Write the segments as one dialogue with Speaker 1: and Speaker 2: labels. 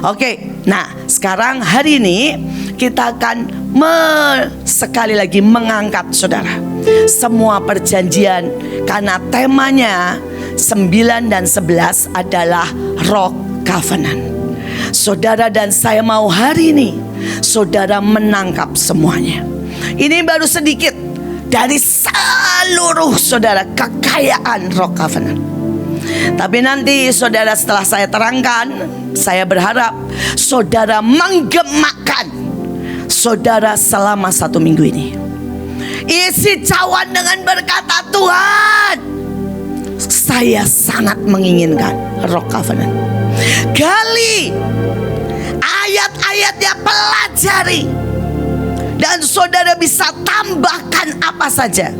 Speaker 1: Oke, nah sekarang hari ini kita akan sekali lagi mengangkat saudara semua perjanjian, karena temanya 9 dan 11 adalah Rock Covenant. Saudara dan saya mau hari ini saudara menangkap semuanya. Ini baru sedikit dari seluruh saudara kekayaan Rock Covenant. Tapi nanti saudara, setelah saya terangkan, saya berharap saudara menggemakkan saudara selama 1 minggu ini. Isi cawan dengan berkata, Tuhan, saya sangat menginginkan Rock Covenant. Gali ayat-ayatnya, pelajari, dan saudara bisa tambahkan apa saja.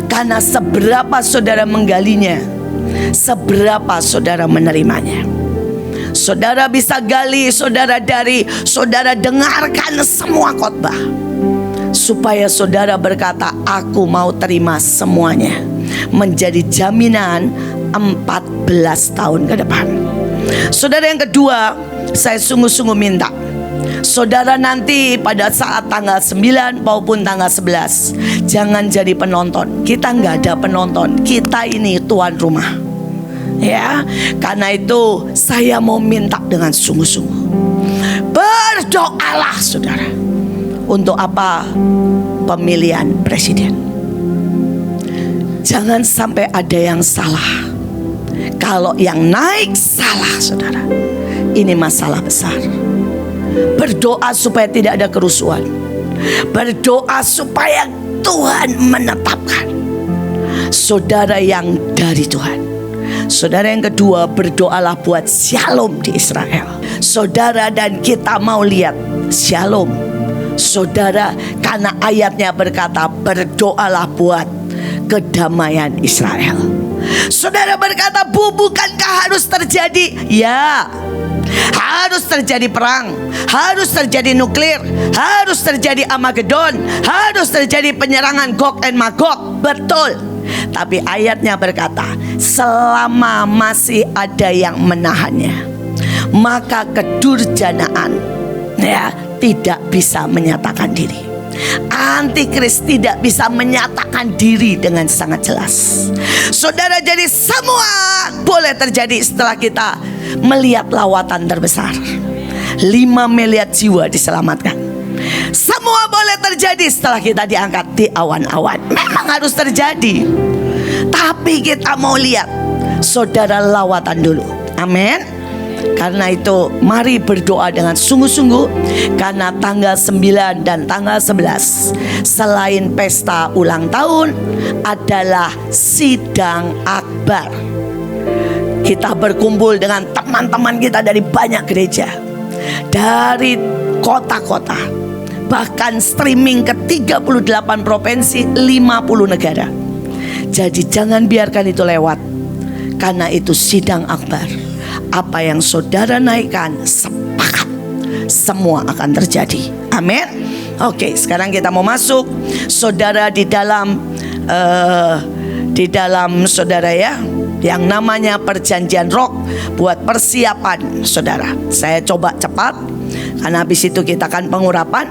Speaker 1: Karena seberapa saudara menggalinya, seberapa saudara menerimanya. Saudara bisa gali saudara dari saudara dengarkan semua khotbah, supaya saudara berkata, aku mau terima semuanya, menjadi jaminan 14 tahun ke depan. Saudara, yang kedua, saya sungguh-sungguh minta saudara nanti pada saat tanggal 9 maupun tanggal 11 jangan jadi penonton. Kita nggak ada penonton, kita ini tuan rumah, ya. Karena itu saya mau minta dengan sungguh-sungguh, berdoalah saudara. Untuk apa? Pemilihan presiden. Jangan sampai ada yang salah. Kalau yang naik salah saudara, ini masalah besar. Berdoa supaya tidak ada kerusuhan. Berdoa supaya Tuhan menetapkan saudara yang dari Tuhan. Saudara, yang kedua, berdoalah buat shalom di Israel. Saudara dan kita mau lihat shalom saudara, karena ayatnya berkata, berdoalah buat kedamaian Israel. Saudara berkata, bukankah harus terjadi? Ya, harus terjadi perang, harus terjadi nuklir, harus terjadi Armageddon, harus terjadi penyerangan Gog and Magog. Betul. Tapi ayatnya berkata, selama masih ada yang menahannya, maka kedurjanaan, ya, tidak bisa menyatakan diri. Antikris tidak bisa menyatakan diri dengan sangat jelas. Saudara, jadi semua boleh terjadi setelah kita melihat lawatan terbesar. 5 miliar jiwa diselamatkan. Semua boleh terjadi setelah kita diangkat di awan-awan. Memang harus terjadi. Tapi kita mau lihat saudara lawatan dulu. Amin. Karena itu mari berdoa dengan sungguh-sungguh, karena tanggal 9 dan tanggal 11 selain pesta ulang tahun adalah sidang akbar. Kita berkumpul dengan teman-teman kita dari banyak gereja, dari kota-kota, bahkan streaming ke 38 provinsi, 50 negara. Jadi jangan biarkan itu lewat, karena itu sidang akbar. Apa yang saudara naikkan, sepakat semua akan terjadi. Amin. Oke, sekarang kita mau masuk saudara di dalam saudara, ya, yang namanya perjanjian Rock, buat persiapan saudara. Saya coba cepat karena habis itu kita akan pengurapan.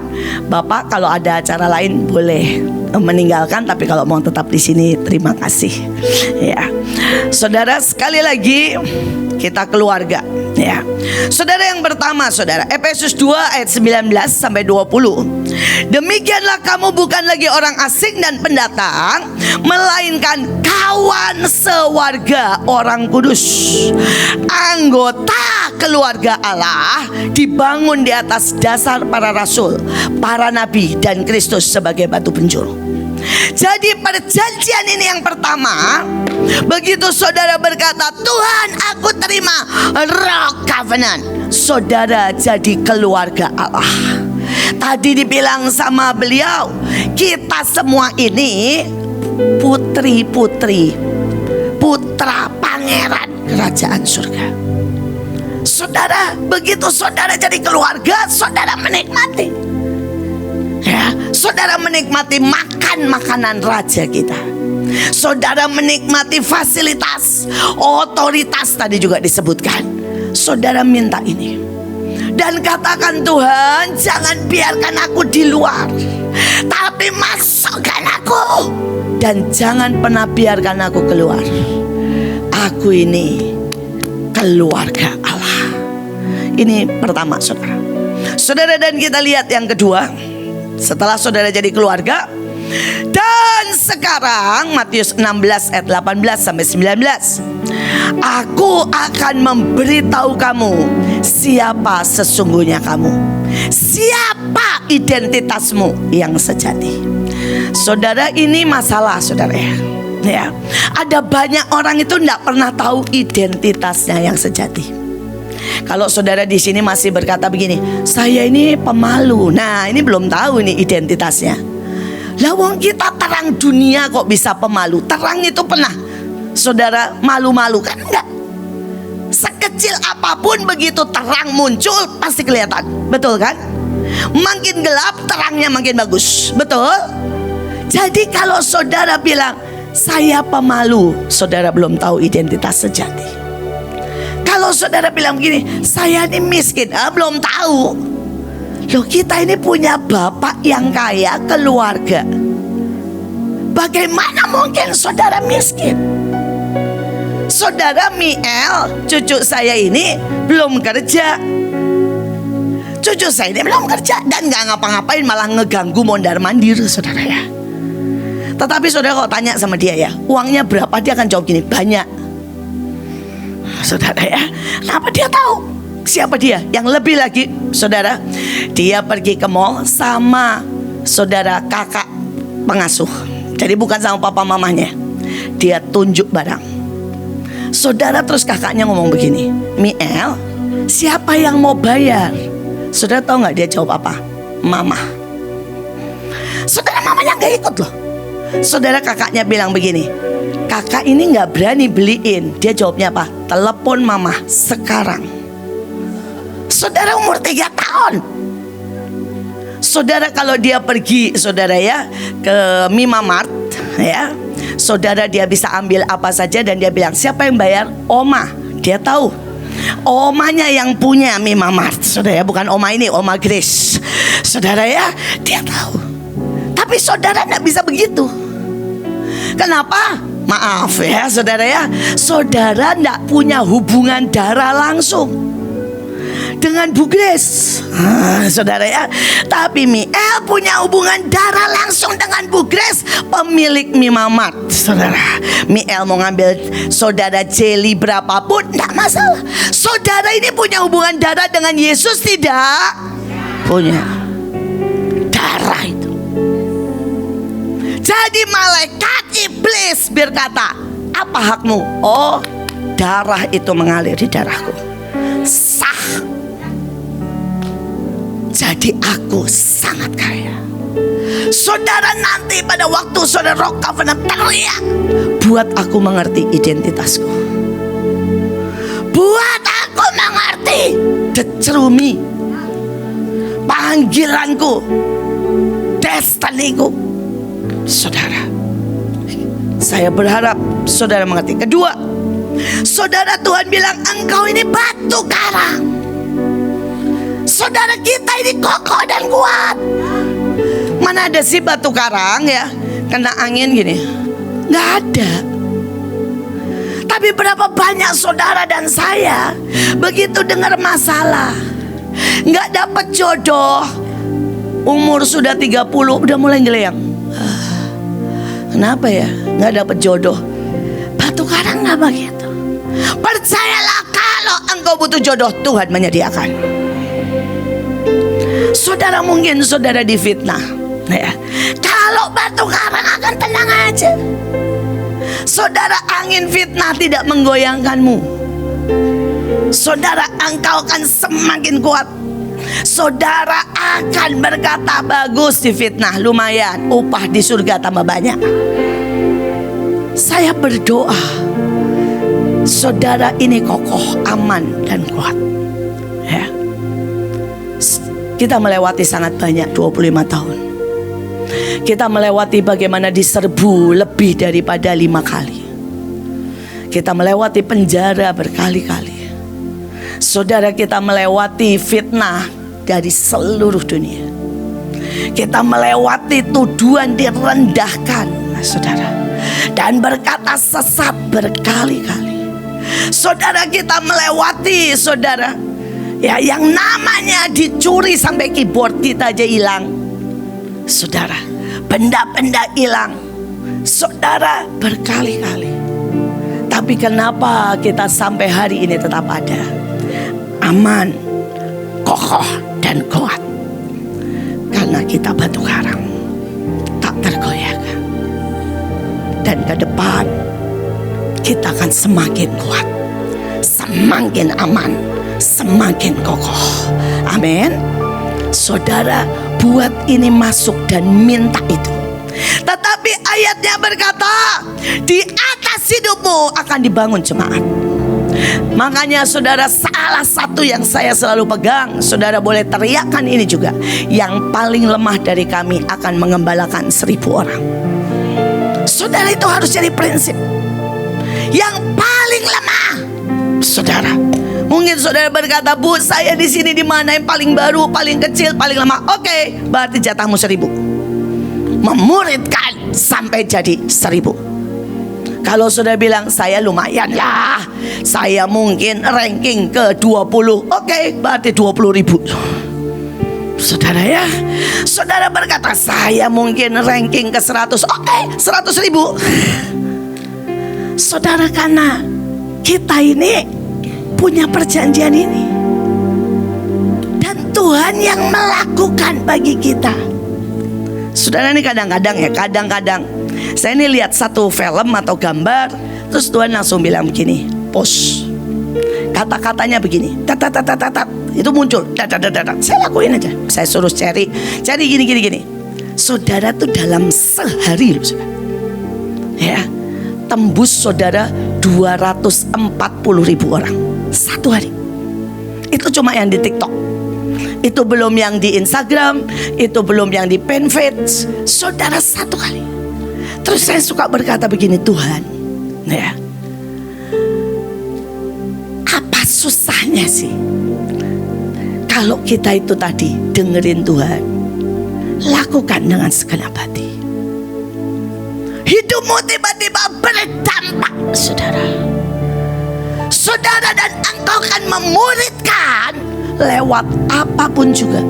Speaker 1: Bapak kalau ada acara lain boleh meninggalkan, tapi kalau mau tetap di sini terima kasih, ya. Saudara, sekali lagi kita keluarga, ya. Saudara, yang pertama saudara, Efesus 2 ayat 19 sampai 20. Demikianlah kamu bukan lagi orang asing dan pendatang, melainkan kawan sewarga orang kudus, anggota keluarga Allah, dibangun di atas dasar para rasul, para nabi, dan Kristus sebagai batu penjuru. Jadi perjanjian ini yang pertama, begitu saudara berkata, Tuhan aku terima Rock Covenant, saudara jadi keluarga Allah. Tadi dibilang sama beliau, kita semua ini putri-putri, putra pangeran kerajaan surga. Saudara, begitu saudara jadi keluarga, saudara menikmati, ya, saudara menikmati makan makanan raja kita. Saudara menikmati fasilitas, otoritas tadi juga disebutkan. Saudara minta ini. dan katakan, Tuhan, jangan biarkan aku di luar, tapi masukkan aku, dan jangan pernah biarkan aku keluar. Aku ini keluarga Allah. Ini pertama, saudara. Saudara, dan kita lihat yang kedua. Setelah saudara jadi keluarga, dan sekarang Matius 16 ayat 18 sampai 19. Aku akan memberitahu kamu siapa sesungguhnya kamu, siapa identitasmu yang sejati. Saudara, ini masalah, saudara ya. Ada banyak orang itu tidak pernah tahu identitasnya yang sejati. Kalau saudara di sini masih berkata begini, saya ini pemalu. Nah, ini belum tahu ini identitasnya. Lah, wong kita terang dunia kok bisa pemalu? Terang itu pernah saudara malu-malu kan? Enggak. Sekecil apapun begitu terang muncul pasti kelihatan. Betul kan? Makin gelap terangnya makin bagus. Betul? Jadi kalau saudara bilang saya pemalu, saudara belum tahu identitas sejati. Kalau saudara bilang begini, saya ini miskin, belum tahu. Loh, kita ini punya bapak yang kaya, keluarga. Bagaimana mungkin saudara miskin? Saudara Miel, cucu saya ini belum kerja. Cucu saya ini belum kerja dan gak ngapa-ngapain, malah ngeganggu mondar-mandir, saudara ya. Tetapi saudara kalau tanya sama dia ya, uangnya berapa, dia akan jawab gini, banyak. Saudara ya, kenapa dia tahu siapa dia? Yang lebih lagi, saudara, dia pergi ke mall sama saudara kakak pengasuh. Jadi bukan sama papa mamanya. Dia tunjuk barang. Saudara, terus kakaknya ngomong begini, Miel, siapa yang mau bayar? Saudara tahu gak dia jawab apa? Mama. Saudara, mamanya gak ikut loh. Saudara, kakaknya bilang begini, kakak ini gak berani beliin. Dia jawabnya apa? Telepon mama sekarang. Saudara, umur 3 tahun. Saudara, kalau dia pergi, saudara ya, ke Mimamart ya, saudara, dia bisa ambil apa saja dan dia bilang, siapa yang bayar? Oma. Dia tahu omanya yang punya Mimamart, saudara ya, bukan oma ini, Oma Grace. Saudara ya, dia tahu. Tapi saudara gak bisa begitu. Kenapa? Maaf ya saudara ya, saudara gak punya hubungan darah langsung dengan Bu Grace, saudara ya. Tapi Miel punya hubungan darah langsung dengan Bu Grace, pemilik Mimamart, saudara. Miel mau ngambil saudara jelly berapapun gak masalah. Saudara ini punya hubungan darah dengan Yesus tidak? Punya darah itu. Jadi malaikat iblis berkata, apa hakmu? Oh, darah itu mengalir di darahku. Sah. Jadi aku sangat kaya. Saudara, nanti pada waktu saudara Rock Covenant teriak, buat aku mengerti identitasku, buat aku mengerti decerumi panggilanku, destiniku. Saudara, saya berharap saudara mengerti. Kedua, saudara, Tuhan bilang engkau ini batu karang. Saudara, kita ini kokoh dan kuat. Mana ada sih batu karang ya, kena angin gini? Nggak ada. Tapi berapa banyak saudara dan saya begitu dengar masalah, nggak dapat jodoh, umur sudah 30 udah mulai ngeleyang. Kenapa ya nggak dapat jodoh? Batu karang nggak begitu. Percayalah, kalau engkau butuh jodoh, Tuhan menyediakan. Saudara, mungkin saudara difitnah ya. Kalau batu karang akan tenang aja. Saudara, angin fitnah tidak menggoyangkanmu. Saudara, engkau akan semakin kuat. Saudara akan berkata, bagus di fitnah, lumayan, upah di surga tambah banyak. Saya berdoa saudara ini kokoh, aman dan kuat ya. Kita melewati sangat banyak 25 tahun. Kita melewati bagaimana diserbu lebih daripada 5 kali. Kita melewati penjara berkali-kali. Saudara, kita melewati fitnah dari seluruh dunia. Kita melewati tuduhan direndahkan, saudara, dan berkata sesat berkali-kali. Saudara, kita melewati, saudara, ya, yang namanya dicuri sampai keyboard kita aja hilang. Saudara, benda-benda hilang, saudara, berkali-kali. Tapi kenapa kita sampai hari ini tetap ada? Aman, kokoh, dan kuat. Karena kita batu karang, tak tergoyahkan. Dan ke depan kita akan semakin kuat, semakin aman, semakin kokoh. Amin. Saudara, buat ini masuk dan minta itu. Tetapi ayatnya berkata, di atas hidupmu akan dibangun jemaat. Makanya saudara, salah satu yang saya selalu pegang, saudara boleh teriakkan ini juga, yang paling lemah dari kami akan mengembalakan 1000 orang. Saudara, itu harus jadi prinsip. Yang paling lemah, saudara. Mungkin saudara berkata, Bu, saya di sini di mana yang paling baru, paling kecil, paling lemah. Oke, berarti jatahmu 1000. Memuridkan sampai jadi 1000. Kalau saudara bilang, saya lumayan lah, saya mungkin ranking ke 20. Oke, berarti 20.000. Saudara ya, saudara berkata, saya mungkin ranking ke 100. Oke, 100.000. Saudara, karena kita ini punya perjanjian ini, dan Tuhan yang melakukan bagi kita. Saudara, ini kadang-kadang saya ini lihat satu film atau gambar, terus Tuhan langsung bilang begini, pause. Kata-katanya begini, itu muncul, saya lakuin aja. Saya suruh cari gini. Saudara tuh dalam sehari loh, saudara, ya, tembus saudara 240.000 orang satu hari. Itu cuma yang di TikTok, itu belum yang di Instagram, itu belum yang di fanpage. Saudara, satu kali. Terus saya suka berkata begini, Tuhan, ya, apa susahnya sih kalau kita itu tadi dengerin Tuhan, lakukan dengan segenap hati. Hidupmu tiba-tiba berdampak, saudara. Saudara, dan engkau akan memuridkan lewat apapun juga,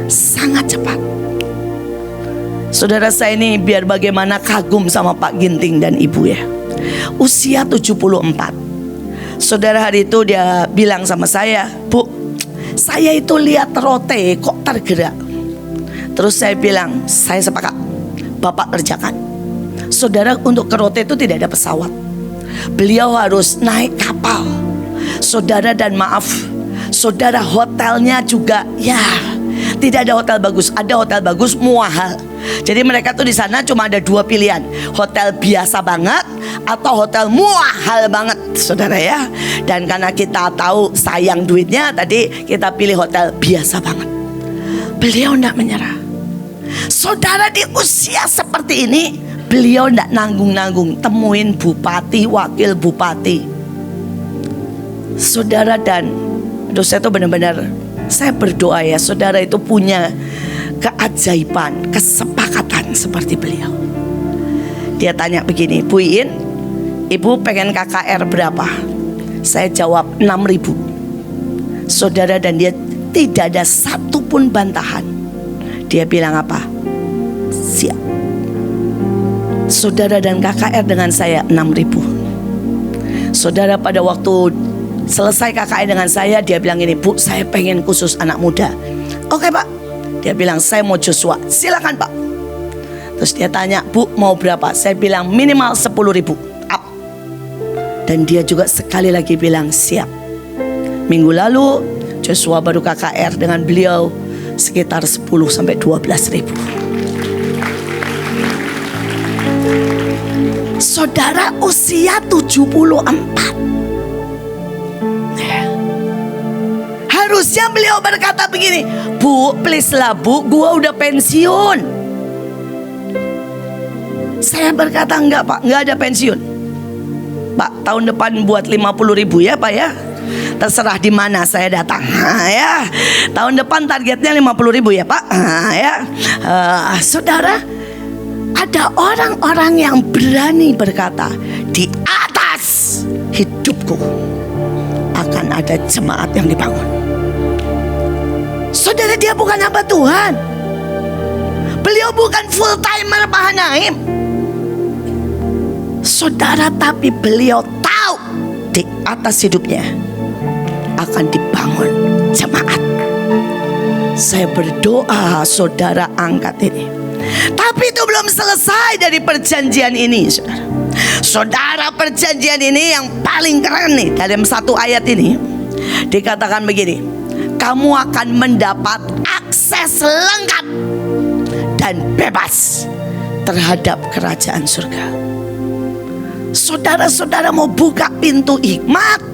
Speaker 1: sangat cepat. Saudara, saya ini biar bagaimana kagum sama Pak Ginting dan Ibu ya. Usia 74. Saudara, hari itu dia bilang sama saya, Bu, saya itu lihat rote kok tergerak. Terus saya bilang, saya sepakat, Bapak kerjakan. Saudara, untuk ke rote itu tidak ada pesawat, beliau harus naik kapal. Saudara, dan maaf, saudara, hotelnya juga ya tidak ada hotel bagus. Ada hotel bagus mahal. Jadi mereka tuh di sana cuma ada 2 pilihan, hotel biasa banget atau hotel mahal banget, saudara ya. Dan karena kita tahu sayang duitnya, tadi kita pilih hotel biasa banget. Beliau tidak menyerah. Saudara, di usia seperti ini, beliau tidak nanggung-nanggung, temuin bupati, wakil bupati. Saudara, dan saya tuh benar-benar, saya berdoa ya, saudara itu punya keajaiban, kesepakatan seperti beliau. Dia tanya begini, Bu Iin, Ibu pengen KKR berapa? Saya jawab 6.000. Saudara, dan dia tidak ada satupun bantahan. Dia bilang apa? Siap. Saudara, dan KKR dengan saya 6.000. Saudara, pada waktu selesai KKR dengan saya, dia bilang ini, Bu, saya pengen khusus anak muda. Oke, Pak. Dia bilang, saya mau Joshua. Silakan, Pak. Terus dia tanya, Bu, mau berapa? Saya bilang minimal 10.000 up. Dan dia juga sekali lagi bilang siap. Minggu lalu Joshua baru KKR dengan beliau sekitar 10-12.000. Saudara, usia 74. Harusnya beliau berkata begini, Bu, please lah Bu, gua udah pensiun. Saya berkata, enggak Pak, enggak ada pensiun Pak, tahun depan buat 50.000 ya Pak ya. terserah di mana saya datang. Ya, tahun depan targetnya 50.000 ya Pak. Ya, saudara, ada orang-orang yang berani berkata, di atas hidupku akan ada jemaat yang dibangun. Saudara, dia bukan hamba Tuhan. Beliau bukan full timer Pak Hanaim. Saudara, tapi beliau tahu di atas hidupnya akan dibangun jemaat. Saya berdoa saudara angkat ini. Tapi itu belum selesai dari perjanjian ini, saudara. Saudara, perjanjian ini yang paling keren nih. Dalam satu ayat ini dikatakan begini, kamu akan mendapat akses lengkap dan bebas terhadap kerajaan surga. Saudara-saudara mau buka pintu hikmat,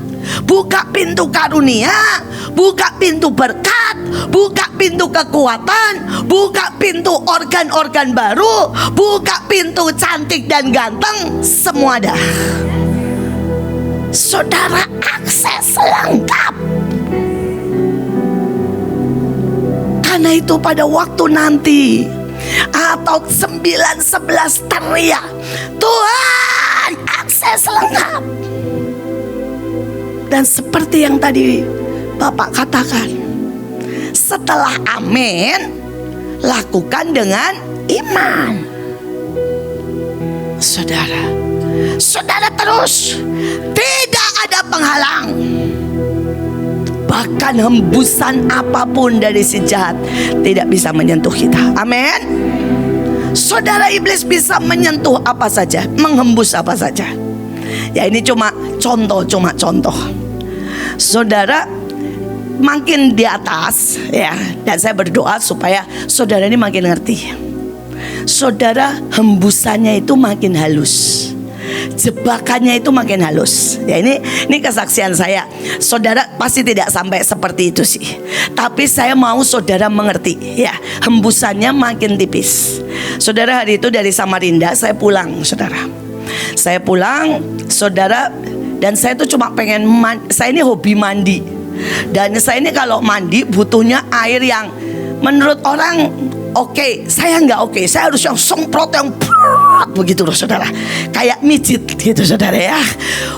Speaker 1: buka pintu karunia, buka pintu berkat, buka pintu kekuatan, buka pintu organ-organ baru, buka pintu cantik dan ganteng, semua ada. Saudara, akses lengkap. Karena itu pada waktu nanti atau 9-11 teriak, Tuhan, akses lengkap. Dan seperti yang tadi Bapak katakan, setelah amin, lakukan dengan iman. Saudara, saudara terus, tidak ada penghalang. Bahkan hembusan apapun dari si jahat tidak bisa menyentuh kita. Amin. Saudara, iblis bisa menyentuh apa saja, menghembus apa saja. Ya, ini cuma contoh. Saudara, makin di atas ya, dan saya berdoa supaya saudara ini makin ngerti. Saudara, hembusannya itu makin halus, jebakannya itu makin halus. Ya, ini kesaksian saya. Saudara pasti tidak sampai seperti itu sih, tapi saya mau saudara mengerti ya, hembusannya makin tipis. Saudara, hari itu dari Samarinda saya pulang, saudara. Saya pulang, saudara, dan saya tuh cuma pengen saya ini hobi mandi. Dan saya ini kalau mandi butuhnya air yang menurut orang oke, saya nggak oke. Saya harus yang semprot yang begitu loh, saudara. Kayak mijit gitu, saudara ya.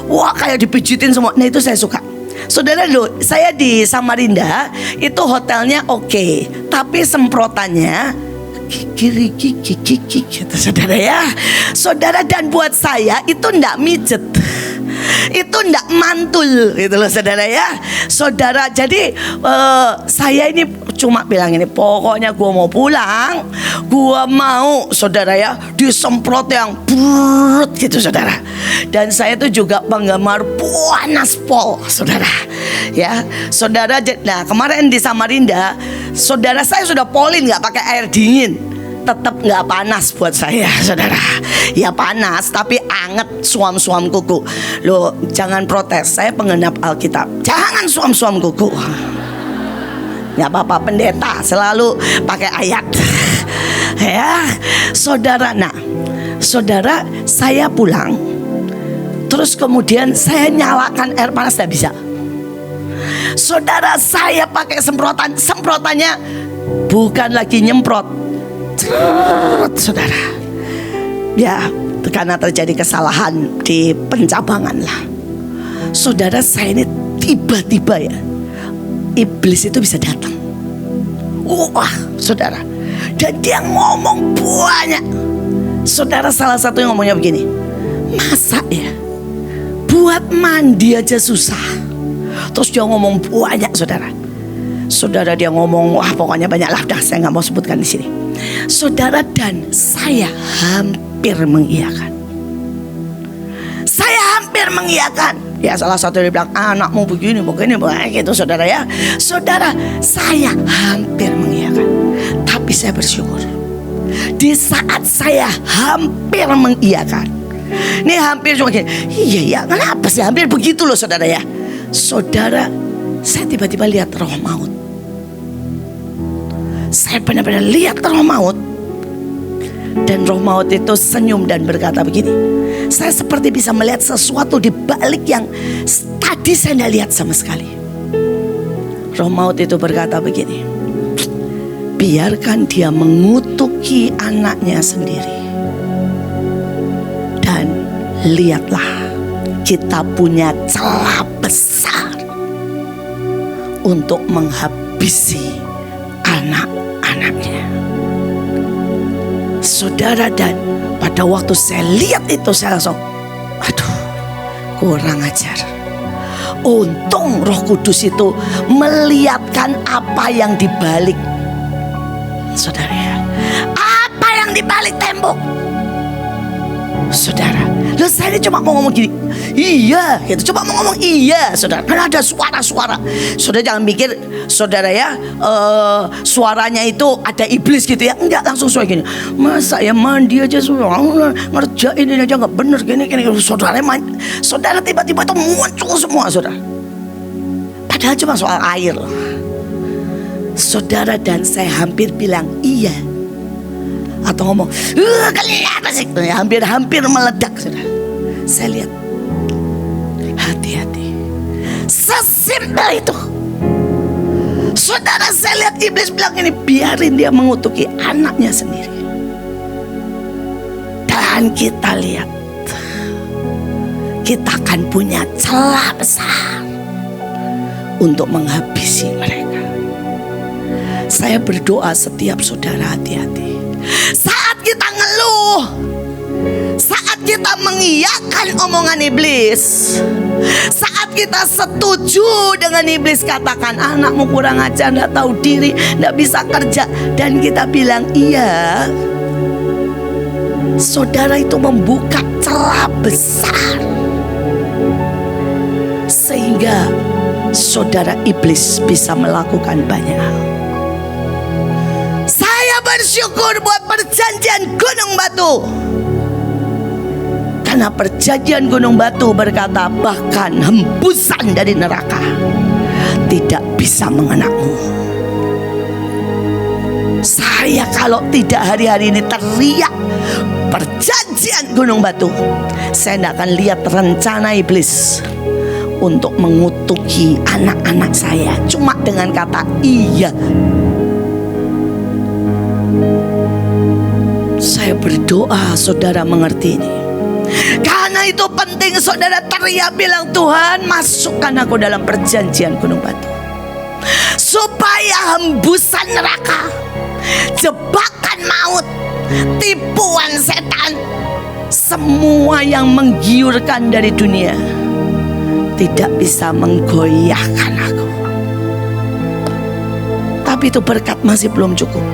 Speaker 1: Wah, kayak dipijitin semua. Nah, itu saya suka. Saudara, loh, saya di Samarinda itu hotelnya oke, tapi semprotannya kiri gitu, saudara ya. Saudara, dan buat saya itu ndak mijet, itu ndak mantul gitu loh, saudara ya. Saudara, jadi saya ini cuma bilang ini, pokoknya gua mau pulang, gua mau, saudara ya, disemprot yang brut gitu, saudara. Dan saya itu juga penggemar panas pol, saudara ya. Saudara, nah kemarin di Samarinda, saudara, saya sudah polin nggak pakai air dingin, tetap nggak panas buat saya, saudara. Ya panas, tapi anget, suam-suam kuku. Loh, jangan protes, saya penggenap Alkitab. Jangan suam-suam kuku. Nggak apa-apa, pendeta selalu pakai ayat. Ya, saudara. Nah, saudara, saya pulang, terus kemudian saya nyalakan air panas, tidak bisa. Saudara, saya pakai semprotannya bukan lagi nyemprot, saudara. Ya, karena terjadi kesalahan di pencabangan lah. Saudara, saya ini tiba-tiba ya, iblis itu bisa datang. Wah, saudara. Dan dia ngomong banyak. Saudara, salah satu yang ngomongnya begini, masa ya buat mandi aja susah. Terus dia ngomong banyak, saudara. Saudara, dia ngomong, wah pokoknya banyak lah. Dah, saya nggak mau sebutkan di sini. Saudara, dan saya hampir mengiyakan. Saya hampir mengiyakan. Ya, salah satu dia bilang, anakmu begini gitu, saudara ya. Saudara, saya hampir mengiyakan. Tapi saya bersyukur, di saat saya hampir mengiyakan, ini hampir cuma gini, iya, kenapa sih hampir begitu loh, saudara ya. Saudara, saya tiba-tiba lihat roh maut. Saya benar-benar lihat roh maut. Dan roh maut itu senyum dan berkata begini, saya seperti bisa melihat sesuatu di balik yang tadi saya tidak lihat sama sekali. Roh maut itu berkata begini, biarkan dia mengutuki anaknya sendiri. Dan lihatlah, kita punya celah besar untuk menghabisi anak-anaknya. Saudara, dan pada waktu saya lihat itu, saya langsung, aduh, kurang ajar. Untung Roh Kudus itu melihatkan apa yang dibalik, saudara ya, apa yang dibalik tembok. Saudara, loh, saya ini cuma mau ngomong gini, iya gitu, cuma mau ngomong iya, saudara. Karena ada suara-suara. Saudara jangan pikir, saudara ya, suaranya itu ada iblis gitu ya. Enggak, langsung suara gini. Masa ya mandi aja suara ngerjain ini aja nggak bener gini. Saudara tiba-tiba itu muncul semua, saudara. Padahal cuma soal air. Saudara, dan saya hampir bilang iya, atau ngomong kelihatan sih, hampir meledak, saudara. Saya lihat, hati-hati, sesimpel itu. Saudara, saya lihat iblis bilang ini, biarin dia mengutuki anaknya sendiri. Dan kita lihat, kita akan punya celah besar untuk menghabisi mereka. Saya berdoa setiap saudara hati-hati. Saat kita ngeluh, saat kita mengiyakan omongan iblis, saat kita setuju dengan iblis, katakan anakmu kurang ajar, gak tahu diri, gak bisa kerja, dan kita bilang iya, saudara, itu membuka celah besar sehingga saudara iblis bisa melakukan banyak hal. Saya bersyukur buat perjanjian Gunung Batu, karena perjanjian Gunung Batu berkata bahkan hembusan dari neraka tidak bisa mengenamu. Saya kalau tidak hari-hari ini teriak perjanjian Gunung Batu, saya tidak akan lihat rencana iblis untuk mengutuki anak-anak saya cuma dengan kata iya. Saya berdoa saudara mengerti ini. Karena itu penting saudara teriak bilang, Tuhan masukkan aku dalam perjanjian Gunung Batu, supaya hembusan neraka, jebakan maut, tipuan setan, semua yang menggiurkan dari dunia tidak bisa menggoyahkan aku. Tapi itu berkat masih belum cukup.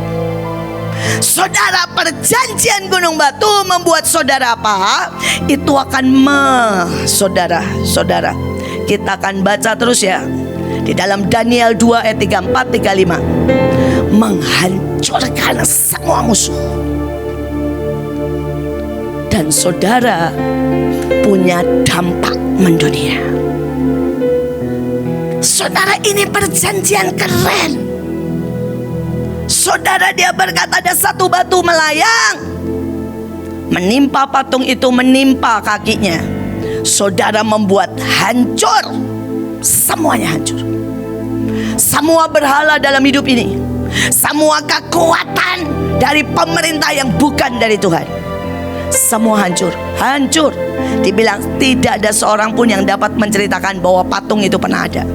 Speaker 1: Saudara, perjanjian Gunung Batu membuat saudara apa? Itu akan saudara, kita akan baca terus ya di dalam Daniel 2 ayat 34, 35, menghancurkan semua musuh. Dan saudara punya dampak mendunia. Saudara, ini perjanjian keren. Saudara, dia berkata ada satu batu melayang menimpa patung itu, menimpa kakinya. Saudara, membuat hancur, semuanya hancur. Semua berhala dalam hidup ini, semua kekuatan dari pemerintah yang bukan dari Tuhan, semua hancur, hancur. Dibilang tidak ada seorang pun yang dapat menceritakan bahwa patung itu pernah ada.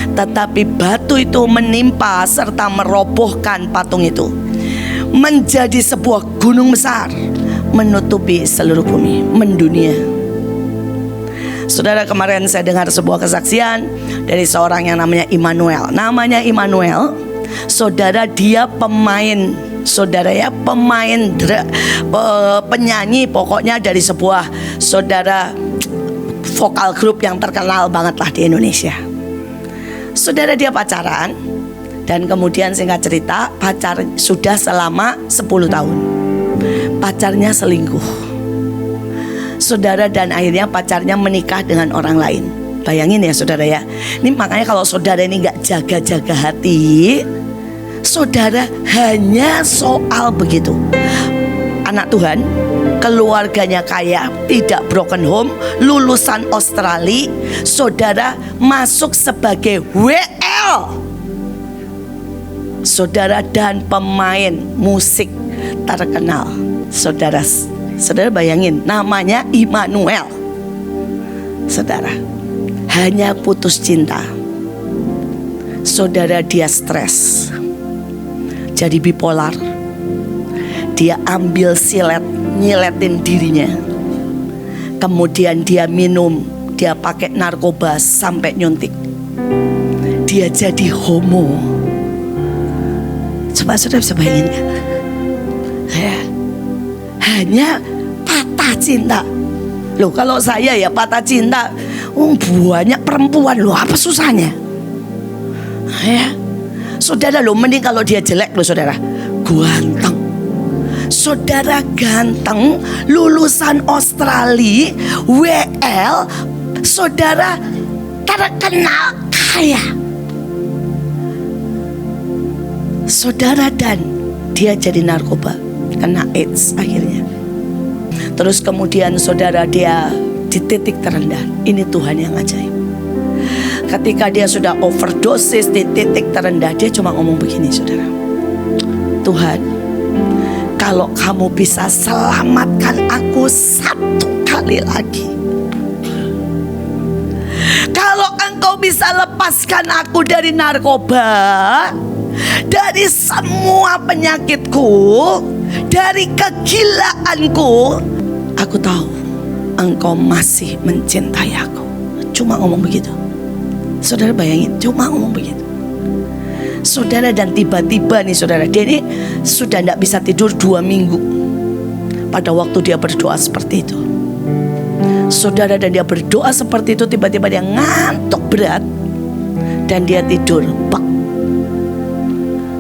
Speaker 1: Tetapi batu itu menimpa serta merobohkan patung itu menjadi sebuah gunung besar, menutupi seluruh bumi, mendunia. Saudara, kemarin saya dengar sebuah kesaksian dari seorang yang namanya Immanuel. Namanya Immanuel, saudara, dia pemain, saudara ya, pemain penyanyi, pokoknya dari sebuah saudara vokal grup yang terkenal banget lah di Indonesia. Saudara, dia pacaran, dan kemudian singkat cerita pacar sudah selama 10 tahun. Pacarnya selingkuh, saudara, dan akhirnya pacarnya menikah dengan orang lain. Bayangin ya saudara ya. Ini makanya kalau saudara ini gak jaga-jaga hati, saudara, hanya soal begitu. Anak Tuhan, keluarganya kaya, tidak broken home, lulusan Australia, saudara, masuk sebagai WL saudara, dan pemain musik terkenal. Saudara bayangin, namanya Immanuel. Saudara, hanya putus cinta. Saudara, dia stres, jadi bipolar. Dia ambil silet, nyiletin dirinya. Kemudian dia minum, dia pakai narkoba sampai nyuntik. Dia jadi homo. Coba saudara bisa bayangin gak? Ya, hanya patah cinta. Loh, kalau saya ya patah cinta, banyak perempuan loh, apa susahnya? Ya, saudara loh, mending kalau dia jelek loh saudara, ganteng. Saudara ganteng, lulusan Australia, WL, saudara terkenal kaya. Saudara, dan dia jadi narkoba, kena AIDS akhirnya. Terus kemudian saudara, dia di titik terendah. Ini Tuhan yang ajaib. Ketika dia sudah overdosis di titik terendah, dia cuma ngomong begini saudara, Tuhan, kalau kamu bisa selamatkan aku satu kali lagi, kalau engkau bisa lepaskan aku dari narkoba, dari semua penyakitku, dari kegilaanku, aku tahu engkau masih mencintai aku. Cuma ngomong begitu. Saudara bayangin, cuma ngomong begitu. Saudara, dan tiba-tiba nih saudara, dia ini sudah tidak bisa tidur 2 minggu pada waktu dia berdoa seperti itu. Saudara, dan dia berdoa seperti itu, tiba-tiba dia ngantuk berat dan dia tidur. Bak.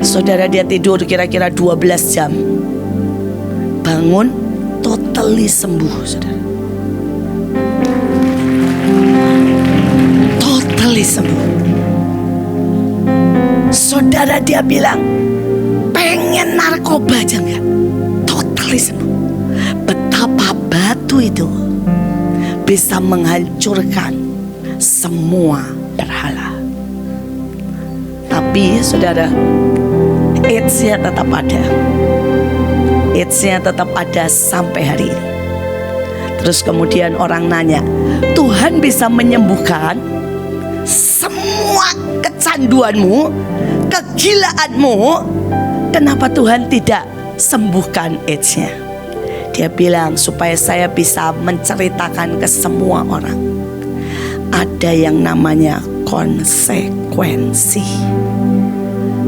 Speaker 1: Saudara, dia tidur kira-kira 12 jam. Bangun, totally sembuh saudara. Totally sembuh. Saudara, dia bilang pengen narkoba aja enggak, totally sembuh. Betapa batu itu bisa menghancurkan semua berhala. Tapi saudara, AIDS-nya tetap ada. AIDS-nya tetap ada sampai hari ini. Terus kemudian orang nanya, Tuhan bisa menyembuhkan semua kecanduanmu, kegilaanmu, kenapa Tuhan tidak sembuhkan AIDS-nya? Dia bilang, supaya saya bisa menceritakan ke semua orang, ada yang namanya konsekuensi,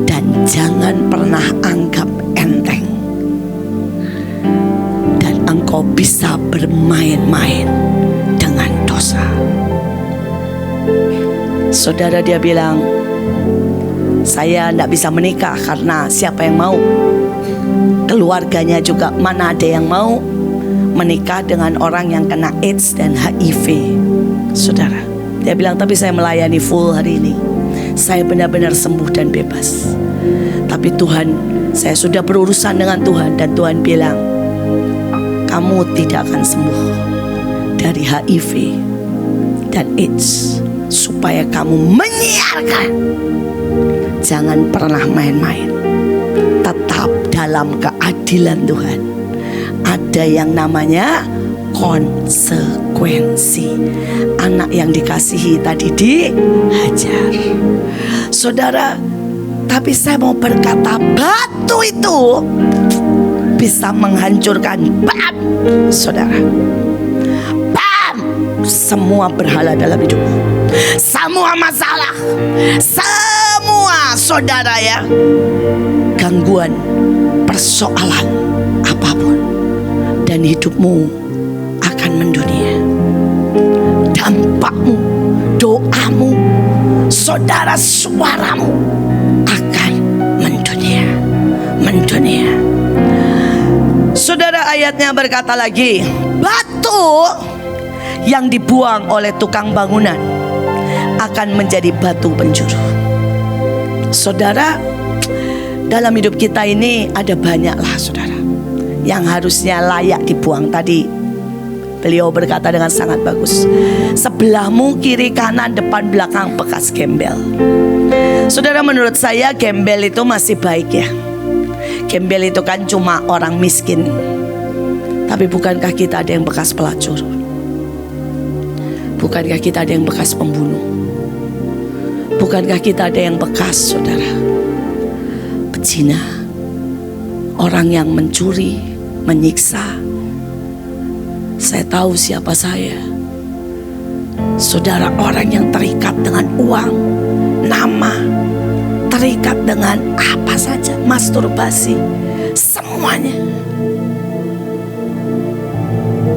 Speaker 1: dan jangan pernah anggap enteng, dan engkau bisa bermain-main dengan dosa. Saudara, dia bilang, saya tidak bisa menikah karena siapa yang mau? Keluarganya juga mana ada yang mau menikah dengan orang yang kena AIDS dan HIV. Saudara, dia bilang, tapi saya melayani full hari ini, saya benar-benar sembuh dan bebas. Tapi Tuhan, saya sudah berurusan dengan Tuhan, dan Tuhan bilang, kamu tidak akan sembuh dari HIV dan AIDS, supaya kamu menyiarkan. Jangan pernah main-main, tetap dalam keadilan Tuhan. Ada yang namanya konsekuensi. Anak yang dikasihi tadi dihajar. Saudara, tapi saya mau berkata, batu itu bisa menghancurkan, bam, saudara, bam, semua berhala dalam hidupmu, semua masalah, semua saudara ya, gangguan, persoalan apapun, dan hidupmu akan mendunia. Dampakmu, doamu, saudara, suaramu akan mendunia, mendunia. Saudara, ayatnya berkata lagi, batu yang dibuang oleh tukang bangunan akan menjadi batu penjuru. Saudara, dalam hidup kita ini ada banyaklah saudara yang harusnya layak dibuang. Tadi beliau berkata dengan sangat bagus, sebelahmu, kiri kanan, depan belakang bekas gembel. Saudara, menurut saya gembel itu masih baik ya. Gembel itu kan cuma orang miskin. Tapi bukankah kita ada yang bekas pelacur? Bukankah kita ada yang bekas pembunuh? Bukankah kita ada yang bekas, saudara, pezina, orang yang mencuri, menyiksa? Saya tahu siapa saya. Saudara, orang yang terikat dengan uang, nama, terikat dengan apa saja, masturbasi, semuanya.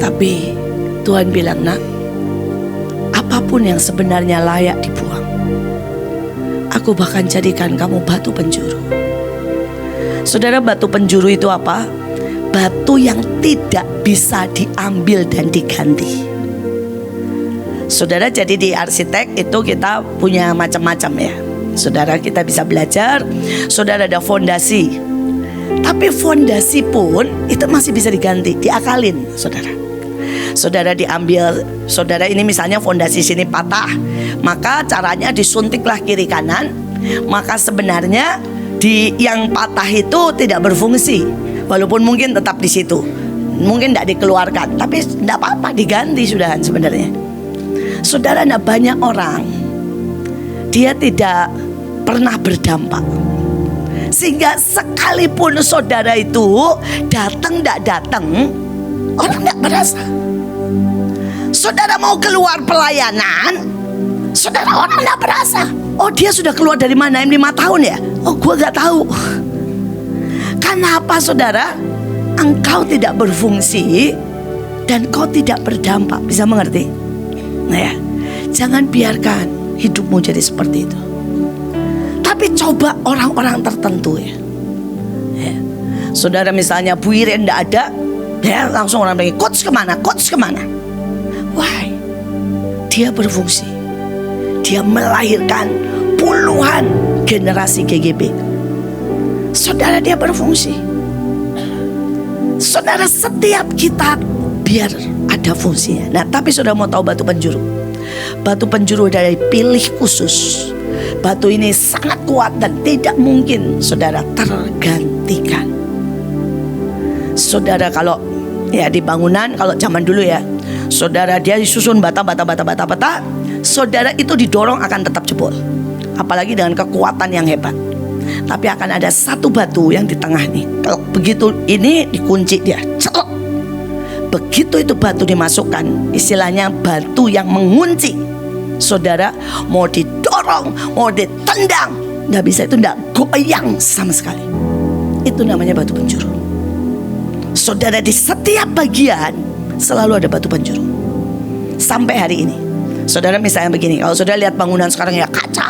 Speaker 1: Tapi Tuhan bilang, nak, apapun yang sebenarnya layak dibuang, aku bahkan jadikan kamu batu penjuru. Saudara, batu penjuru itu apa? Batu yang tidak bisa diambil dan diganti. Saudara, jadi di arsitek itu kita punya macam-macam ya. Saudara, kita bisa belajar. Saudara, ada fondasi. Tapi fondasi pun itu masih bisa diganti, diakalin, saudara. Saudara diambil, saudara ini misalnya fondasi sini patah, maka caranya disuntiklah kiri kanan. Maka sebenarnya di yang patah itu tidak berfungsi, walaupun mungkin tetap di situ, mungkin tidak dikeluarkan, tapi tidak apa-apa, diganti sudah sebenarnya. Saudara, ada banyak orang dia tidak pernah berdampak, sehingga sekalipun saudara itu datang tidak datang, orang tidak merasa. Saudara mau keluar pelayanan, saudara, orang tidak berasa. Oh, dia sudah keluar dari mana? 5 tahun ya? Oh, gua gak tahu. Kenapa, saudara? Engkau tidak berfungsi dan kau tidak berdampak. Bisa mengerti? Nah ya, jangan biarkan hidupmu jadi seperti itu. Tapi coba orang-orang tertentu ya. Saudara, misalnya Bu Iren tidak ada, ya langsung orang bilang, coach kemana? Coach kemana? Why? Dia berfungsi. Dia melahirkan puluhan generasi GGB. Saudara, dia berfungsi. Saudara, setiap kita biar ada fungsinya. Nah, tapi saudara mau tahu batu penjuru? Batu penjuru dari pilih khusus. Batu ini sangat kuat dan tidak mungkin saudara tergantikan. Saudara, kalau ya di bangunan, kalau zaman dulu ya, saudara, dia disusun bata. Saudara, itu didorong akan tetap jebol, apalagi dengan kekuatan yang hebat. Tapi akan ada satu batu yang di tengah nih. Kalau begitu ini dikunci dia, celok. Begitu itu batu dimasukkan, istilahnya batu yang mengunci. Saudara, mau didorong, mau ditendang, nggak bisa, itu nggak goyang sama sekali. Itu namanya batu penjuru. Saudara, di setiap bagian selalu ada batu penjuru. Sampai hari ini, saudara, misalnya begini, kalau saudara lihat bangunan sekarang ya, kaca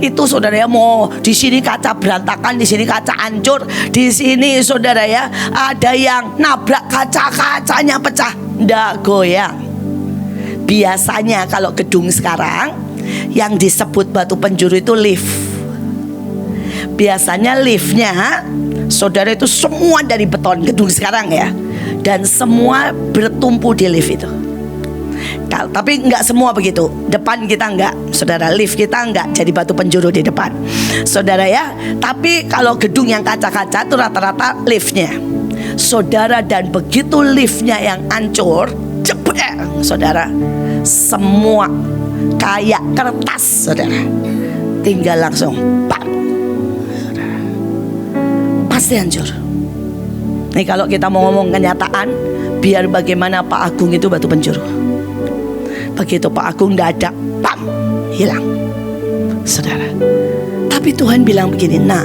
Speaker 1: itu saudara ya, mau di sini kaca berantakan, di sini kaca hancur, di sini saudara ya ada yang nabrak kacanya pecah, ndak goyang. Biasanya kalau gedung sekarang yang disebut batu penjuru itu lift. Biasanya liftnya saudara itu semua dari beton, gedung sekarang ya, dan semua bertumpu di lift itu. Tapi enggak semua begitu. Depan kita enggak, saudara, lift kita enggak jadi batu penjuru di depan, saudara ya. Tapi kalau gedung yang kaca-kaca itu rata-rata liftnya, saudara. Dan begitu liftnya yang hancur, jebret, saudara, semua kayak kertas, saudara, tinggal langsung pak, saudara, pasti hancur. Nih, kalau kita mau ngomong kenyataan, biar bagaimana Pak Agung itu batu penjuru. Begitu Pak Agung tidak ada, pam, hilang, saudara. Tapi Tuhan bilang begini, nah,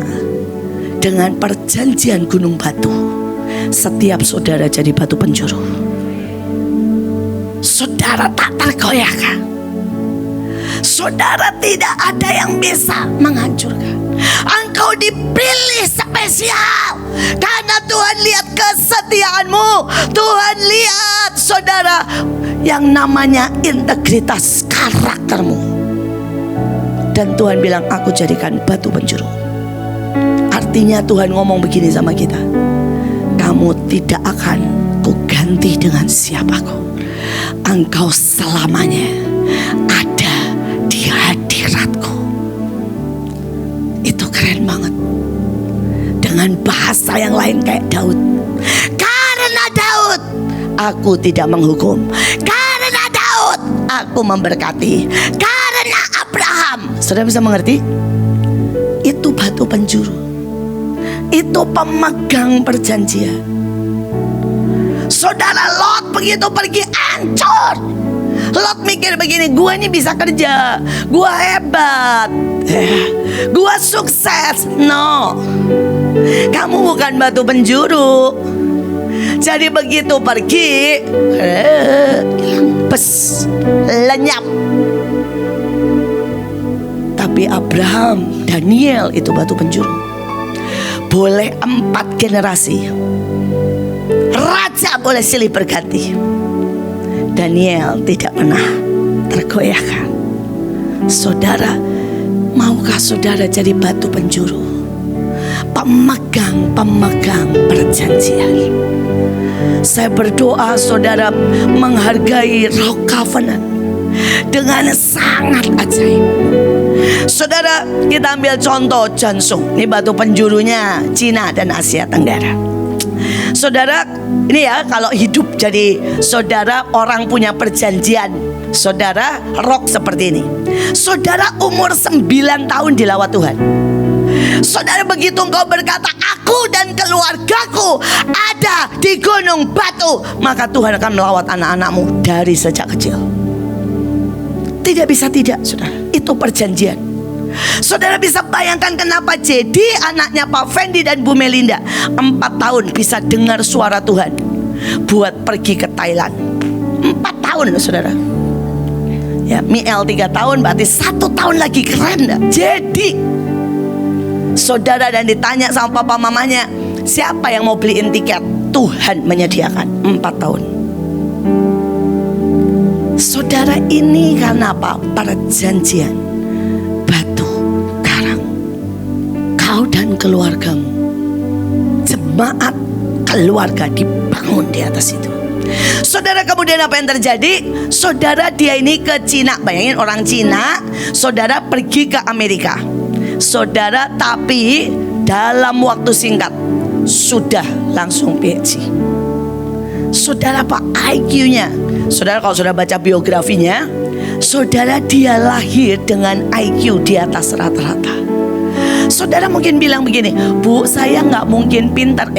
Speaker 1: dengan perjanjian gunung batu, setiap saudara jadi batu penjuru. Saudara tak tergoyahkan. Saudara, tidak ada yang bisa menghancurkan. Engkau dipilih spesial karena Tuhan lihat kesetiaanmu. Tuhan lihat, saudara, yang namanya integritas karaktermu. Dan Tuhan bilang, aku jadikan batu penjuru. Artinya Tuhan ngomong begini sama kita, kamu tidak akan kuganti dengan siapaku. Engkau selamanya ada di hadiratku. banget. Dengan bahasa yang lain kayak Daud. Karena Daud, aku tidak menghukum. Karena Daud, aku memberkati. Karena Abraham. Saudara bisa mengerti? Itu batu penjuru. Itu pemegang perjanjian. Saudara, Lot begitu pergi hancur. Lot mikir begini, gua ini bisa kerja, gua hebat, gua sukses. No, kamu bukan batu penjuru. Jadi begitu pergi, lenyap. Tapi Abraham, Daniel itu batu penjuru. Boleh 4 generasi, raja boleh silih berganti, Daniel tidak pernah tergoyahkan. Saudara, maukah saudara jadi batu penjuru, pemegang perjanjian? Saya berdoa saudara menghargai Rock Covenant dengan sangat ajaib. Saudara, kita ambil contoh Jansung. Ini batu penjurunya Cina dan Asia Tenggara. Saudara, ini ya, kalau hidup jadi saudara orang punya perjanjian, saudara rock seperti ini. Saudara umur 9 tahun dilawat Tuhan. Saudara, begitu engkau berkata, aku dan keluargaku ada di gunung batu, maka Tuhan akan melawat anak-anakmu dari sejak kecil. Tidak bisa tidak, saudara. Itu perjanjian. Saudara bisa bayangkan kenapa jadi anaknya Pak Fendi dan Bu Melinda 4 tahun bisa dengar suara Tuhan buat pergi ke Thailand. 4 tahun loh saudara. Ya, Miel 3 tahun, berarti 1 tahun lagi. Keren gak? Jadi saudara, dan ditanya sama papa mamanya, siapa yang mau beliin tiket? Tuhan menyediakan. 4 tahun. Saudara, ini karena apa? Perjanjian batu karang. Kau dan keluargamu, jemaat keluarga dibangun di atas itu. Saudara, kemudian apa yang terjadi? Saudara, dia ini ke Cina. Bayangin orang Cina, saudara pergi ke Amerika. Saudara, tapi dalam waktu singkat sudah langsung PhD. Saudara, apa IQ-nya? Saudara, kalau saudara baca biografinya, saudara, dia lahir dengan IQ di atas rata-rata. Saudara mungkin bilang begini, Bu, saya nggak mungkin pintar.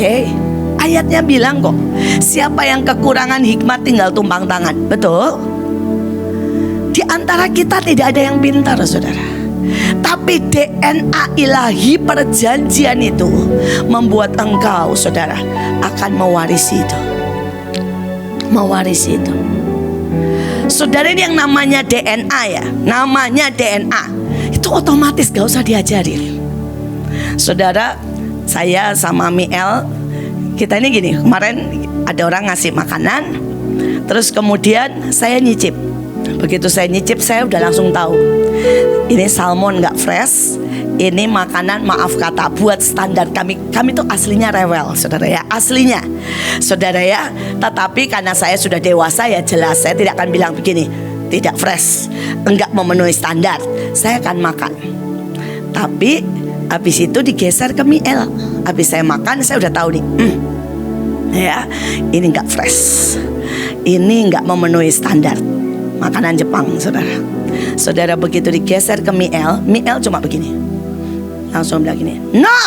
Speaker 1: Ayatnya bilang kok, siapa yang kekurangan hikmat tinggal tumpang tangan. Betul? Di antara kita tidak ada yang pintar, saudara. Tapi DNA ilahi perjanjian itu membuat engkau, saudara, akan mewarisi itu. Mewarisi itu. Saudara, ini yang namanya DNA ya. Namanya DNA. Itu otomatis gak usah diajarin. Saudara, saya sama Miel, kita ini gini, kemarin ada orang ngasih makanan, terus kemudian saya nyicip. Begitu saya nyicip, saya udah langsung tahu ini salmon gak fresh. Ini makanan, maaf kata, buat standar kami tuh aslinya rewel, saudara ya, aslinya, saudara ya. Tetapi karena saya sudah dewasa ya, jelas saya tidak akan bilang begini, tidak fresh, enggak memenuhi standar, saya akan makan. Tapi habis itu digeser ke Miel. Habis saya makan, saya udah tahu nih, ya, ini enggak fresh, ini enggak memenuhi standar makanan Jepang, saudara. Saudara, begitu digeser ke Miel, Miel cuma begini, langsung bilang gini, no,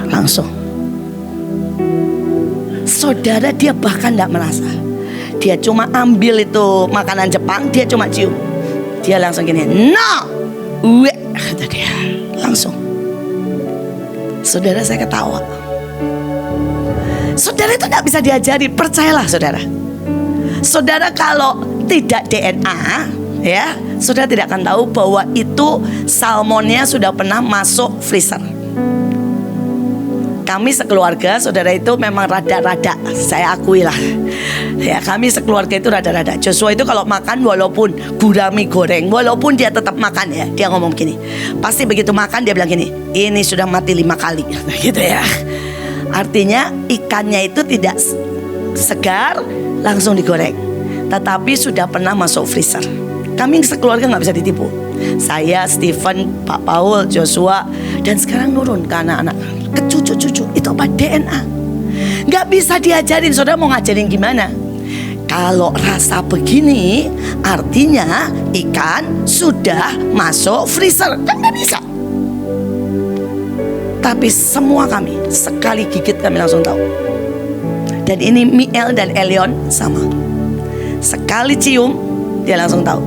Speaker 1: langsung. Saudara, dia bahkan tidak merasa. Dia cuma ambil itu makanan Jepang, dia cuma cium, dia langsung gini, no, kata dia, langsung. Saudara, saya ketawa. Saudara, itu tidak bisa diajari, percayalah saudara. Saudara, kalau tidak DNA, ya, saudara tidak akan tahu bahwa itu salmonnya sudah pernah masuk freezer. Kami sekeluarga, saudara, itu memang rada-rada, saya akui lah, ya, kami sekeluarga itu rada-rada. Joshua itu kalau makan, walaupun gurami goreng, walaupun dia tetap makan ya, dia ngomong gini, pasti begitu makan dia bilang gini, ini sudah mati 5 kali, gitu ya. Artinya ikannya itu tidak segar langsung digoreng, tetapi sudah pernah masuk freezer. Kami sekeluarga nggak bisa ditipu. Saya, Stephen, Pak Paul, Joshua, dan sekarang nurun ke anak-anak, ke cucu-cucu. Itu apa? DNA. Gak bisa diajarin. Saudara mau ngajarin gimana? Kalau rasa begini, artinya ikan sudah masuk freezer. Kan gak bisa. Tapi semua kami, sekali gigit kami langsung tahu. Dan ini Miel dan Elion sama. Sekali cium, dia langsung tahu.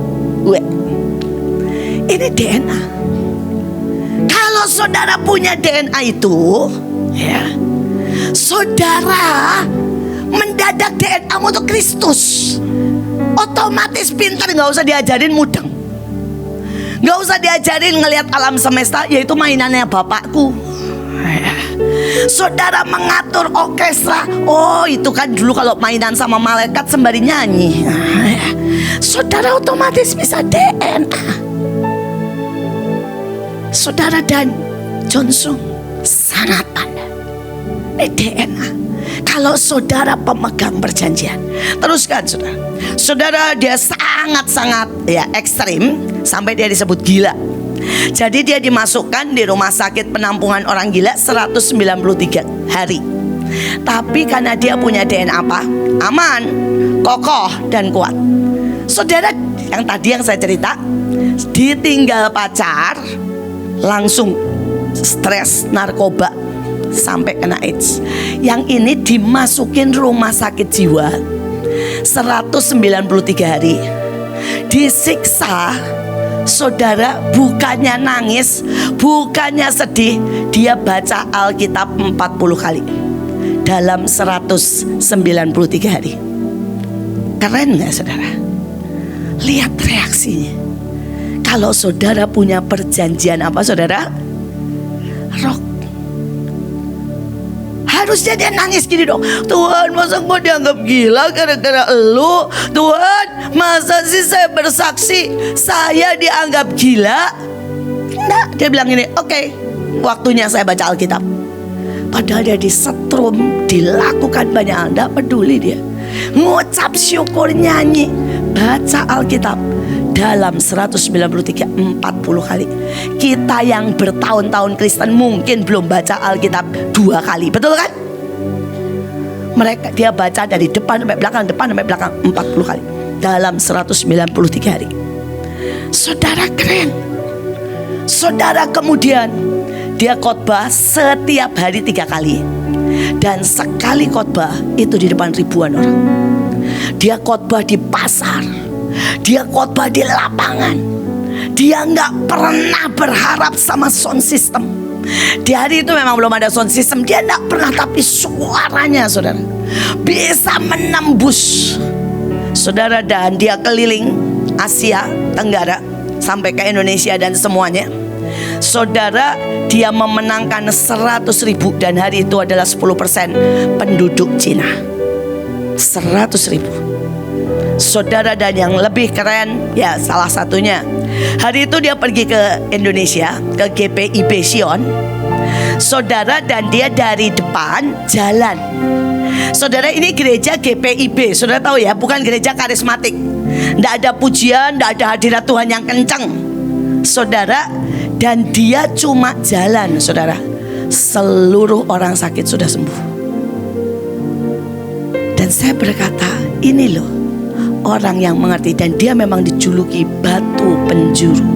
Speaker 1: Ini DNA. Kalau saudara punya DNA itu, ya, saudara mendadak DNA untuk Kristus. Otomatis pintar, gak usah diajarin mudeng. Gak usah diajarin ngelihat alam semesta, yaitu mainannya bapakku. Saudara mengatur orkestra. Oh, itu kan dulu kalau mainan sama malaikat sembari nyanyi. Saudara otomatis bisa DNA. Saudara dan Johnson sangat pandai. Ini DNA. Kalau saudara pemegang perjanjian, teruskan saudara. Saudara dia sangat-sangat ya ekstrim sampai dia disebut gila. Jadi dia dimasukkan di rumah sakit penampungan orang gila 193 hari. Tapi karena dia punya DNA apa? Aman, kokoh dan kuat. Saudara yang tadi yang saya cerita, ditinggal pacar, langsung stres, narkoba, sampai kena AIDS. Yang ini dimasukin rumah sakit jiwa 193 hari. Disiksa. Saudara bukannya nangis, bukannya sedih, dia baca Alkitab 40 kali dalam 193 hari. Keren gak saudara? Lihat reaksinya. Kalau saudara punya perjanjian apa saudara? Rock. Harusnya dia nangis gini dong. Tuhan, masa gue dianggap gila gara-gara elu? Tuhan, masa sih saya bersaksi saya dianggap gila? Enggak, dia bilang gini, oke, waktunya saya baca Alkitab. Padahal dia disetrum, dilakukan banyak hal, enggak peduli dia. Ngucap syukur, nyanyi, baca Alkitab dalam 193 40 kali. Kita yang bertahun-tahun Kristen mungkin belum baca Alkitab 2 kali, betul kan? Mereka dia baca dari depan sampai belakang 40 kali dalam 193 hari. Saudara keren. Saudara kemudian dia khotbah setiap hari 3 kali. Dan sekali khotbah itu di depan ribuan orang. Dia khotbah di pasar, dia khotbah di lapangan. Dia nggak pernah berharap sama sound system. Di hari itu memang belum ada sound system. Dia nggak pernah, tapi suaranya saudara bisa menembus saudara. Dan dia keliling Asia Tenggara sampai ke Indonesia dan semuanya. Saudara, dia memenangkan 100.000. Dan hari itu adalah 10% penduduk Cina. 100.000. Saudara, dan yang lebih keren ya salah satunya, hari itu dia pergi ke Indonesia, ke GPIB Sion. Saudara, dan dia dari depan jalan. Saudara, ini gereja GPIB, saudara tahu ya, bukan gereja karismatik. Tidak ada pujian, tidak ada hadirat Tuhan yang kencang, saudara. Dan dia cuma jalan, saudara. Seluruh orang sakit sudah sembuh. Dan saya berkata, ini loh orang yang mengerti. Dan dia memang dijuluki batu penjuru.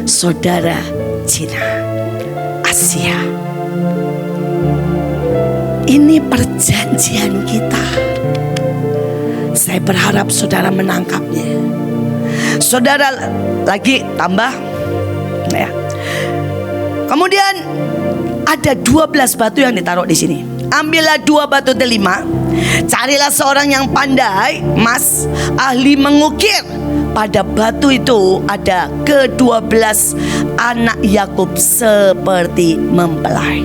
Speaker 1: Saudara, Cina, Asia. Ini perjanjian kita. Saya berharap saudara menangkapnya. Saudara lagi tambah ya. Kemudian ada 12 batu yang ditaruh di sini. Ambillah 2 batu delima. Carilah seorang yang pandai, mas, ahli mengukir. Pada batu itu ada ke-12 anak Yakub seperti mempelai.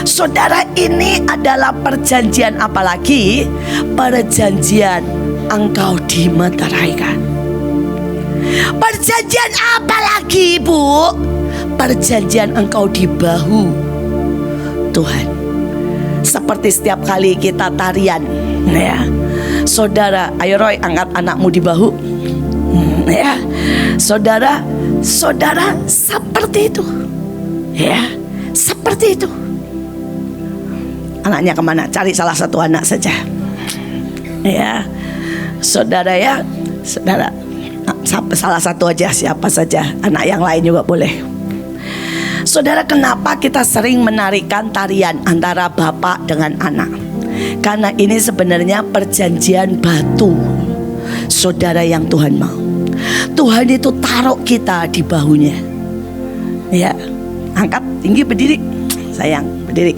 Speaker 1: Saudara, ini adalah perjanjian apalagi? Perjanjian engkau dimeteraikan. Perjanjian apa lagi, Bu? Perjanjian engkau di bahu Tuhan. Seperti setiap kali kita tarian ya. Saudara, ayo Roy, angkat anakmu di bahu ya. Saudara, Saudara, seperti itu. Ya, seperti itu. Anaknya kemana? Cari salah satu anak saja. Ya, saudara ya, saudara, salah satu aja, siapa saja. Anak yang lain juga boleh. Saudara, kenapa kita sering menarikan tarian antara bapak dengan anak? Karena ini sebenarnya perjanjian batu, saudara, yang Tuhan mau. Tuhan itu taruh kita di bahunya. Ya, angkat tinggi, berdiri. Sayang, berdiri.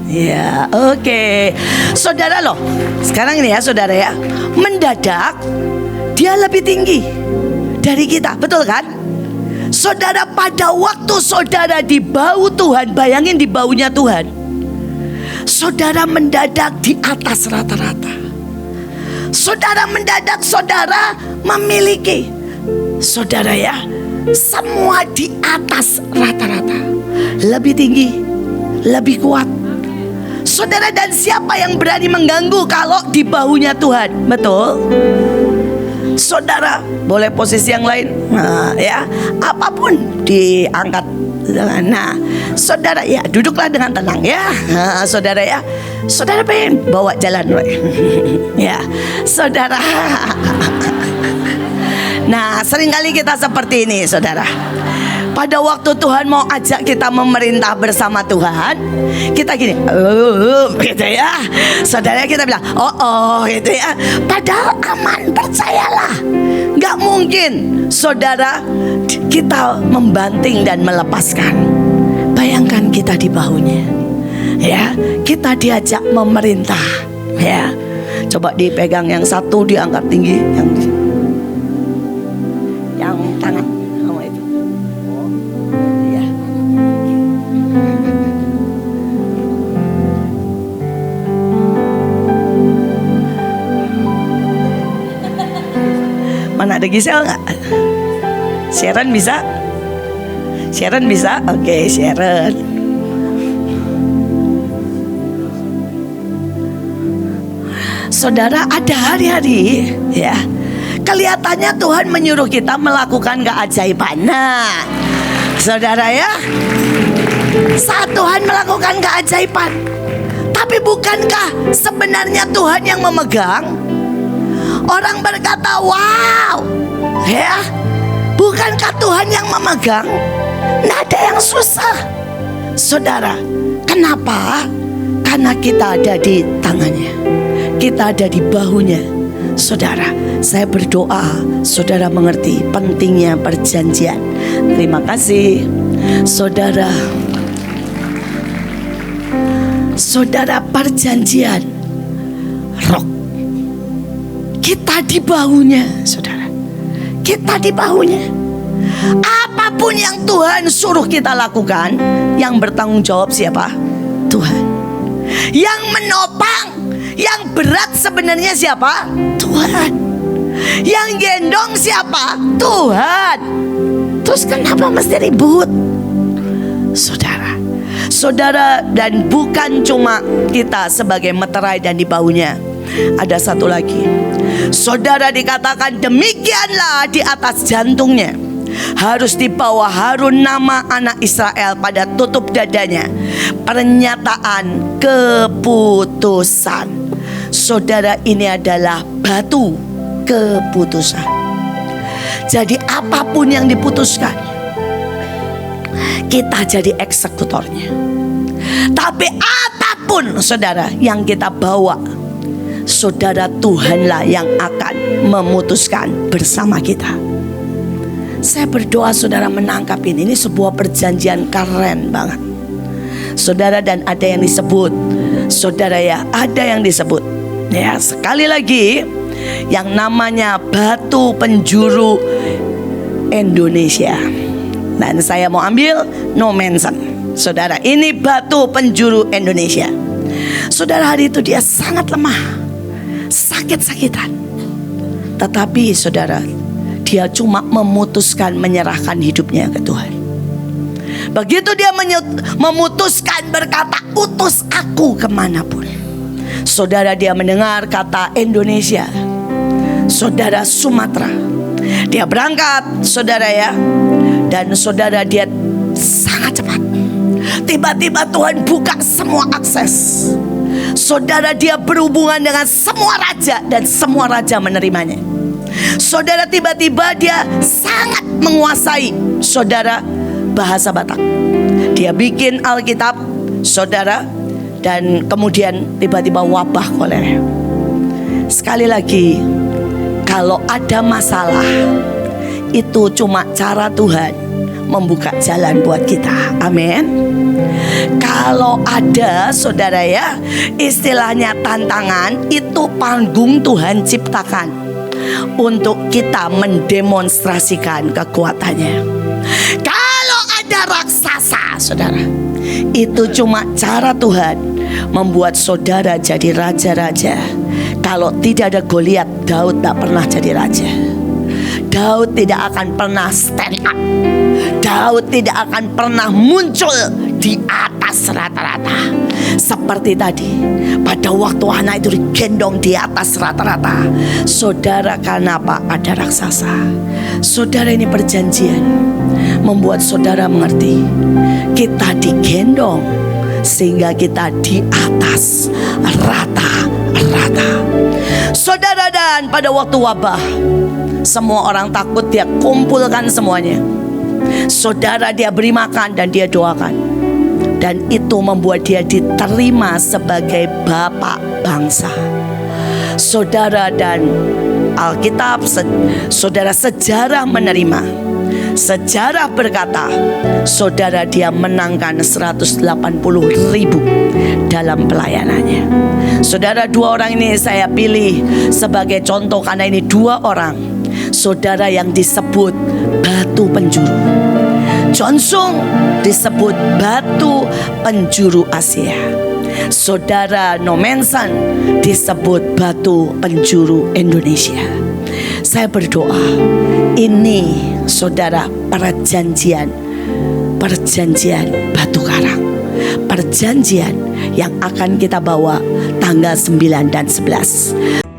Speaker 1: Ya, oke. Saudara loh, sekarang ini ya saudara ya, mendadak dia lebih tinggi dari kita, betul kan? Saudara, pada waktu saudara di bahu Tuhan, bayangin di bahunya Tuhan, saudara mendadak di atas rata-rata. Saudara mendadak saudara memiliki, saudara ya, semua di atas rata-rata, lebih tinggi, lebih kuat. Saudara, dan siapa yang berani mengganggu kalau di bahunya Tuhan? Betul. Saudara, boleh posisi yang lain, nah, ya, apapun diangkat. Nah, saudara ya, duduklah dengan tenang ya. Nah, saudara ya, saudara pengen bawa jalan, ya, saudara. Nah, seringkali kita seperti ini, saudara. Pada waktu Tuhan mau ajak kita memerintah bersama Tuhan, kita gini, gitu ya. Saudara, kita bilang, gitu ya. Padahal aman, percayalah. Gak mungkin, saudara, kita membanting dan melepaskan. Bayangkan kita di bahunya, ya. Kita diajak memerintah, ya. Coba dipegang yang satu, diangkat tinggi, yang tangan. Mana ada Gisel nggak? Sharon bisa? Sharon bisa? Oke, Sharon. Saudara, ada hari-hari ya, kelihatannya Tuhan menyuruh kita melakukan keajaiban. Nah, saudara ya, saat Tuhan melakukan keajaiban, tapi bukankah sebenarnya Tuhan yang memegang? Orang berkata, wow, ya, bukankah Tuhan yang memegang? Nggak ada yang susah. Saudara, kenapa? Karena kita ada di tangannya, kita ada di bahunya. Saudara, saya berdoa saudara mengerti pentingnya perjanjian. Terima kasih, saudara. Saudara, perjanjian roh, kita di bahunya, saudara. Kita di bahunya. Apapun yang Tuhan suruh kita lakukan, yang bertanggung jawab siapa? Tuhan. Yang menopang, yang berat sebenarnya siapa? Tuhan. Yang gendong siapa? Tuhan. Terus kenapa mesti ribut? Saudara, saudara, dan bukan cuma kita sebagai meterai dan di bahunya. Ada satu lagi, saudara, dikatakan demikianlah di atas jantungnya harus dibawa Harun nama anak Israel pada tutup dadanya, pernyataan keputusan. Saudara, ini adalah batu keputusan. Jadi apapun yang diputuskan, kita jadi eksekutornya. Tapi apapun saudara yang kita bawa, saudara, Tuhanlah yang akan memutuskan bersama kita. Saya berdoa saudara menangkap ini. Ini sebuah perjanjian keren banget, saudara. Dan ada yang disebut, saudara ya, ada yang disebut ya, sekali lagi, yang namanya batu penjuru Indonesia. Dan saya mau ambil no mention, saudara. Ini batu penjuru Indonesia. Saudara, hari itu dia sangat lemah, sakit-sakitan. Tetapi saudara, dia cuma memutuskan menyerahkan hidupnya ke Tuhan. Begitu dia memutuskan berkata, utus aku kemanapun. Saudara, dia mendengar kata Indonesia, saudara, Sumatera. Dia berangkat, saudara ya, Dan saudara, dia sangat cepat. Tiba-tiba Tuhan buka semua akses. Saudara, dia berhubungan dengan semua raja dan semua raja menerimanya. Saudara, tiba-tiba dia sangat menguasai, saudara, bahasa Batak. Dia bikin Alkitab, saudara, dan kemudian tiba-tiba wabah kolera. Sekali lagi, kalau ada masalah, itu cuma cara Tuhan membuka jalan buat kita. Amin. Kalau ada, saudara ya, istilahnya tantangan, itu panggung Tuhan ciptakan untuk kita mendemonstrasikan kekuatannya. Kalau ada raksasa, saudara, itu cuma cara Tuhan membuat saudara jadi raja-raja. Kalau tidak ada Goliat, Daud tak pernah jadi raja. Daud tidak akan pernah stand up. Daud tidak akan pernah muncul di atas rata-rata. Seperti tadi, pada waktu anak itu digendong di atas rata-rata. Saudara, karena apa? Ada raksasa. Saudara, ini perjanjian membuat saudara mengerti, kita digendong sehingga kita di atas rata-rata. Saudara, dan pada waktu wabah, semua orang takut, dia kumpulkan semuanya. Saudara, dia beri makan dan dia doakan. Dan itu membuat dia diterima sebagai bapak bangsa. Saudara, dan Alkitab, saudara, sejarah menerima. Sejarah berkata, saudara, dia menangkan 180.000 dalam pelayanannya. Saudara, 2 orang ini saya pilih sebagai contoh karena ini 2 orang, saudara, yang disebut batu penjuru. Johnson disebut batu penjuru Asia. Saudara, Nomensan disebut batu penjuru Indonesia. Saya berdoa, ini saudara, perjanjian batu karang, perjanjian yang akan kita bawa tanggal 9 dan 11.